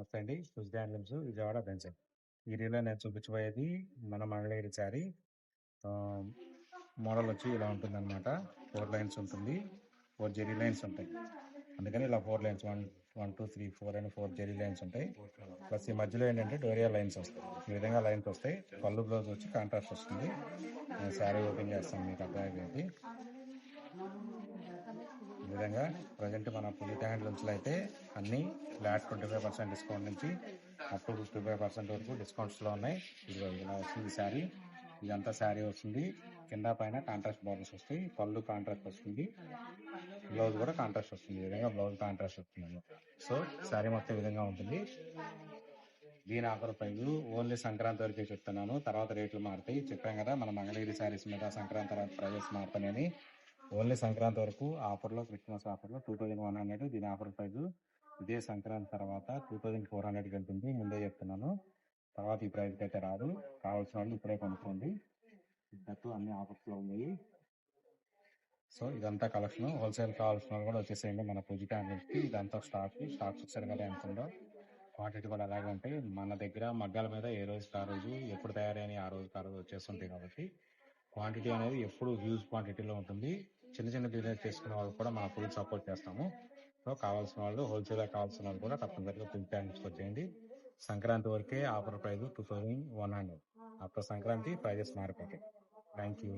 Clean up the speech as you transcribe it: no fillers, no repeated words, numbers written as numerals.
నమస్తే అండి. Tuesday handlooms Vijayawada bench. ఈ రీల్లో నేను చూపించబోయేది మన మంగళగిరి శారీ. మోడల్ వచ్చి ఇలా ఉంటుందన్నమాట. 4 లైన్స్ ఉంటుంది, 4 జెరీ లైన్స్ ఉంటాయి. అందుకని ఇలా 4 లైన్స్ 1 2 3 4 అని 4 జెరీ లైన్స్ ఉంటాయి. ప్లస్ ఈ మధ్యలో ఏంటంటే డోరియా లైన్స్ వస్తాయి. ఈ విధంగా లైన్స్ వస్తాయి. పళ్ళు బ్లౌజ్ వచ్చి కాంట్రాస్ట్ వస్తుంది. నేను శారీ ఓపెన్ చేస్తాను, మీకు అర్థమైపోయింది. ఈ విధంగా ప్రజెంట్ మన పులిట హ్యాండ్లూమ్స్లో అయితే అన్నీ ఫ్లాట్ 25% డిస్కౌంట్ నుంచి అప్ టు 55% వరకు డిస్కౌంట్స్లో ఉన్నాయి. ఇది ఇలా వస్తుంది శారీ. ఇదంతా శారీ వస్తుంది. కింద పైన కాంట్రాస్ట్ బార్డర్స్ వస్తాయి. పళ్ళు కాంట్రాస్ట్ వస్తుంది, బ్లౌజ్ కూడా కాంట్రాస్ట్ వస్తుంది. ఈ విధంగా బ్లౌజ్ కాంట్రాస్ట్ వస్తుంది. సో శారీ మొత్తం ఈ విధంగా ఉంటుంది. దీని ఆఫర్ ప్రైజ్ ఓన్లీ సంక్రాంతి వరకే చెప్తున్నాను, తర్వాత రేట్లు మారుతాయి. చెప్పాం కదా మన మంగళగిరి శారీస్ మీద సంక్రాంతి తర్వాత ప్రైజెస్ మారుతాయని. ఓన్లీ సంక్రాంతి వరకు ఆఫర్లో, క్రిస్మస్ ఆఫర్లో 2100 దీని ఆఫర్ ప్రైజ్. ఇదే సంక్రాంతి తర్వాత 2400కి వెళ్తుంది. ముందే చెప్తున్నాను, తర్వాత ఈ ప్రైజ్కి అయితే రాదు. కావాల్సిన వాళ్ళు ఇప్పుడే కొనుక్కోండి. ఇద్దరు అన్ని ఆఫర్స్లో ఉన్నాయి. సో ఇదంతా కలెక్షన్. హోల్సేల్ కావాల్సిన వాళ్ళు కూడా వచ్చేసేయండి మన పూజిత హ్యాండ్లూమ్స్కి. ఇదంతా స్టాక్ చూసారు కదా ఎంత ఉందో. క్వాంటిటీ కూడా అలాగే ఉంటాయి. మన దగ్గర మగ్గాల మీద ఏ రోజుకి ఆ రోజు, ఎప్పుడు తయారైన ఆ రోజుకి ఆ రోజు వచ్చేస్తుంటాయి. కాబట్టి క్వాంటిటీ అనేది ఎప్పుడు హ్యూజ్ క్వాంటిటీలో ఉంటుంది. చిన్న చిన్న బిజినెస్ చేసుకునే వాళ్ళు కూడా మన ఫుల్ సపోర్ట్ చేస్తాము. సో కావాల్సిన వాళ్ళు, హోల్సేల్గా కావాల్సిన వాళ్ళు కూడా తప్పనిసరిగా పూజిత హ్యాండ్లూమ్స్కి వచ్చేయండి. సంక్రాంతి వరకే offer price 2100. After Sankranti prices మారిపోతాయి. Thank you.